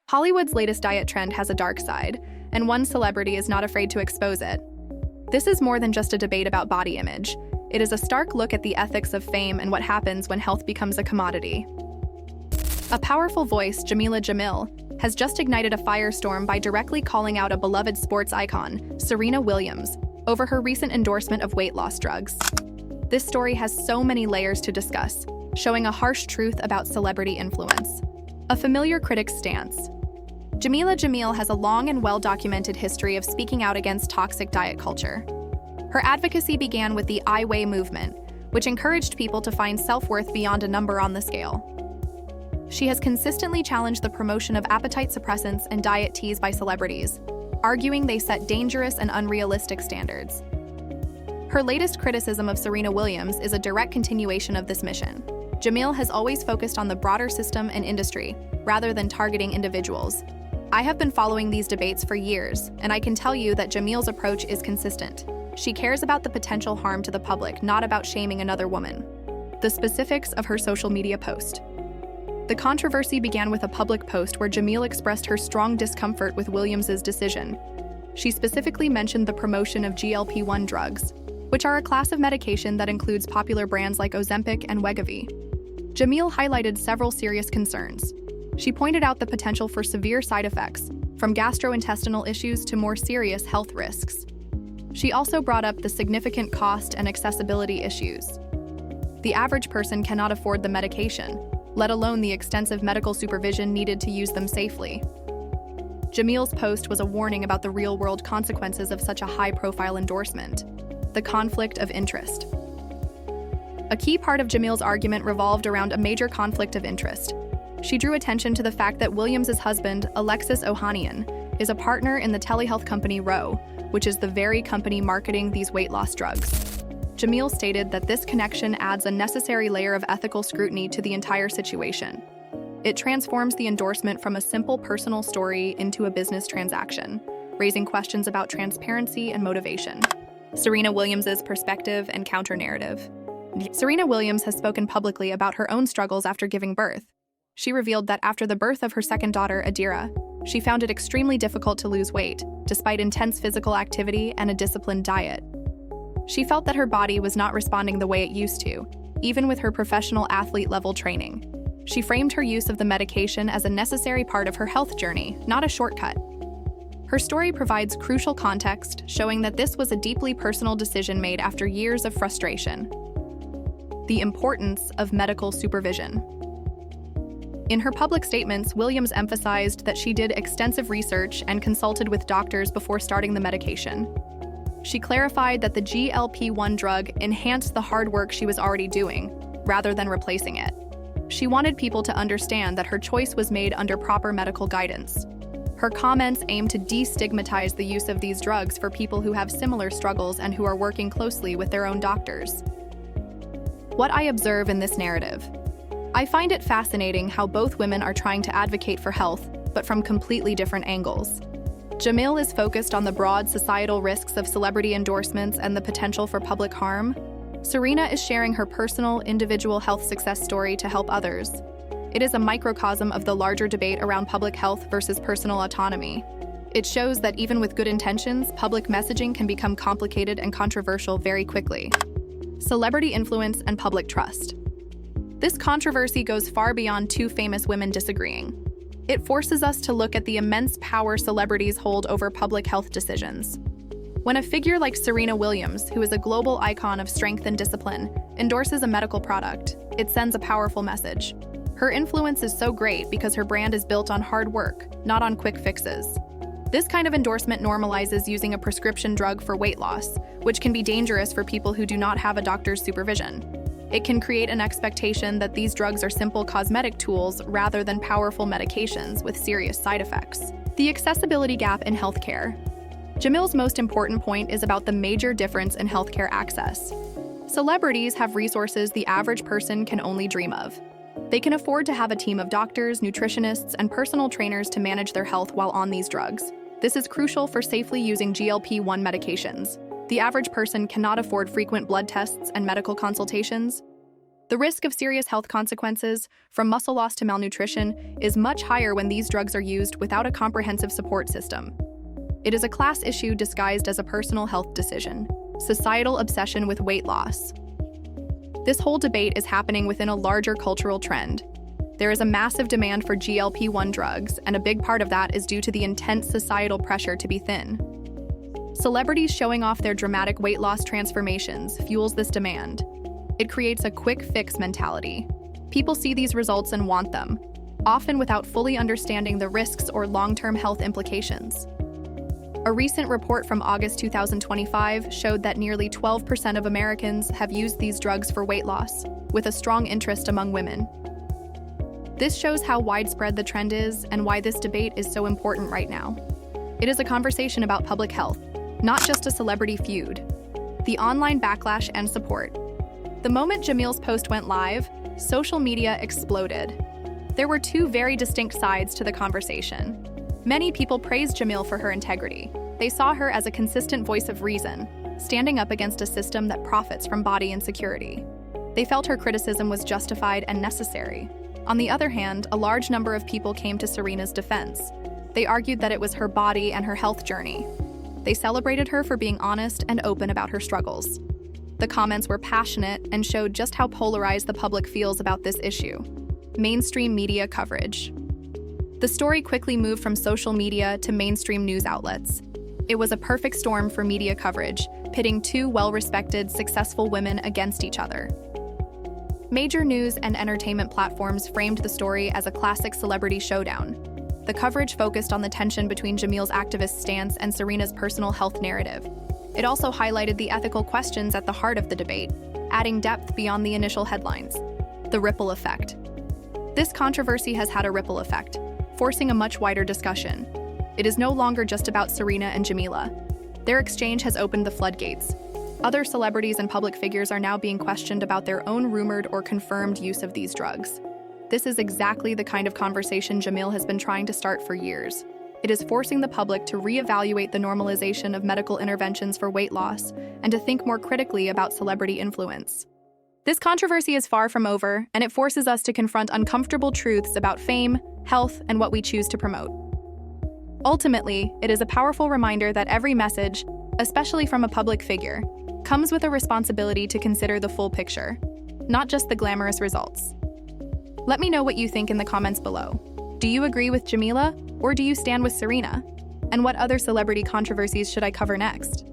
Hollywood's latest diet trend has a dark side, and one celebrity is not afraid to expose it. This is more than just a debate about body image. It is a stark look at the ethics of fame and what happens when health becomes a commodity. A powerful voice, Jameela Jamil, has just ignited a firestorm by directly calling out a beloved sports icon, Serena Williams, over her recent endorsement of weight loss drugs. This story has so many layers to discuss, showing a harsh truth about celebrity influence. A familiar critic's stance. Jameela Jamil has a long and well-documented history of speaking out against toxic diet culture. Her advocacy began with the I Weigh movement, which encouraged people to find self-worth beyond a number on the scale. She has consistently challenged the promotion of appetite suppressants and diet teas by celebrities, arguing they set dangerous and unrealistic standards. Her latest criticism of Serena Williams is a direct continuation of this mission. Jamil has always focused on the broader system and industry, rather than targeting individuals. I have been following these debates for years, and I can tell you that Jamil's approach is consistent. She cares about the potential harm to the public, not about shaming another woman. The specifics of her social media post. The controversy began with a public post where Jamil expressed her strong discomfort with Williams's decision. She specifically mentioned the promotion of GLP-1 drugs, which are a class of medication that includes popular brands like Ozempic and Wegovy. Jamil highlighted several serious concerns. She pointed out the potential for severe side effects, from gastrointestinal issues to more serious health risks. She also brought up the significant cost and accessibility issues. The average person cannot afford the medication, let alone the extensive medical supervision needed to use them safely. Jamil's post was a warning about the real-world consequences of such a high-profile endorsement. The conflict of interest. A key part of Jamil's argument revolved around a major conflict of interest. She drew attention to the fact that Williams' husband, Alexis Ohanian, is a partner in the telehealth company Ro, which is the very company marketing these weight loss drugs. Jamil stated that this connection adds a necessary layer of ethical scrutiny to the entire situation. It transforms the endorsement from a simple personal story into a business transaction, raising questions about transparency and motivation. Serena Williams' perspective and counter-narrative. Serena Williams has spoken publicly about her own struggles after giving birth. She revealed that after the birth of her second daughter, Adira, she found it extremely difficult to lose weight, despite intense physical activity and a disciplined diet. She felt that her body was not responding the way it used to, even with her professional athlete-level training. She framed her use of the medication as a necessary part of her health journey, not a shortcut. Her story provides crucial context, showing that this was a deeply personal decision made after years of frustration. The importance of medical supervision. In her public statements, Williams emphasized that she did extensive research and consulted with doctors before starting the medication. She clarified that the GLP-1 drug enhanced the hard work she was already doing, rather than replacing it. She wanted people to understand that her choice was made under proper medical guidance. Her comments aim to destigmatize the use of these drugs for people who have similar struggles and who are working closely with their own doctors. What I observe in this narrative. I find it fascinating how both women are trying to advocate for health, but from completely different angles. Jamil is focused on the broad societal risks of celebrity endorsements and the potential for public harm. Serena is sharing her personal, individual health success story to help others. It is a microcosm of the larger debate around public health versus personal autonomy. It shows that even with good intentions, public messaging can become complicated and controversial very quickly. Celebrity influence and public trust. This controversy goes far beyond two famous women disagreeing. It forces us to look at the immense power celebrities hold over public health decisions. When a figure like Serena Williams, who is a global icon of strength and discipline, endorses a medical product, it sends a powerful message. Her influence is so great because her brand is built on hard work, not on quick fixes. This kind of endorsement normalizes using a prescription drug for weight loss, which can be dangerous for people who do not have a doctor's supervision. It can create an expectation that these drugs are simple cosmetic tools rather than powerful medications with serious side effects. The accessibility gap in healthcare. Jamil's most important point is about the major difference in healthcare access. Celebrities have resources the average person can only dream of. They can afford to have a team of doctors, nutritionists, and personal trainers to manage their health while on these drugs. This is crucial for safely using GLP-1 medications. The average person cannot afford frequent blood tests and medical consultations. The risk of serious health consequences, from muscle loss to malnutrition, is much higher when these drugs are used without a comprehensive support system. It is a class issue disguised as a personal health decision. Societal obsession with weight loss. This whole debate is happening within a larger cultural trend. There is a massive demand for GLP-1 drugs, and a big part of that is due to the intense societal pressure to be thin. Celebrities showing off their dramatic weight loss transformations fuels this demand. It creates a quick fix mentality. People see these results and want them, often without fully understanding the risks or long-term health implications. A recent report from August 2025 showed that nearly 12% of Americans have used these drugs for weight loss, with a strong interest among women. This shows how widespread the trend is and why this debate is so important right now. It is a conversation about public health, not just a celebrity feud. The online backlash and support. The moment Jameel's post went live, social media exploded. There were two very distinct sides to the conversation. Many people praised Jamil for her integrity. They saw her as a consistent voice of reason, standing up against a system that profits from body insecurity. They felt her criticism was justified and necessary. On the other hand, a large number of people came to Serena's defense. They argued that it was her body and her health journey. They celebrated her for being honest and open about her struggles. The comments were passionate and showed just how polarized the public feels about this issue. Mainstream media coverage. The story quickly moved from social media to mainstream news outlets. It was a perfect storm for media coverage, pitting two well-respected, successful women against each other. Major news and entertainment platforms framed the story as a classic celebrity showdown. The coverage focused on the tension between Jameel's activist stance and Serena's personal health narrative. It also highlighted the ethical questions at the heart of the debate, adding depth beyond the initial headlines. The ripple effect. This controversy has had a ripple effect, forcing a much wider discussion. It is no longer just about Serena and Jameela. Their exchange has opened the floodgates. Other celebrities and public figures are now being questioned about their own rumored or confirmed use of these drugs. This is exactly the kind of conversation Jamil has been trying to start for years. It is forcing the public to reevaluate the normalization of medical interventions for weight loss and to think more critically about celebrity influence. This controversy is far from over, and it forces us to confront uncomfortable truths about fame, health, and what we choose to promote. Ultimately, it is a powerful reminder that every message, especially from a public figure, comes with a responsibility to consider the full picture, not just the glamorous results. Let me know what you think in the comments below. Do you agree with Jameela, or do you stand with Serena? And what other celebrity controversies should I cover next?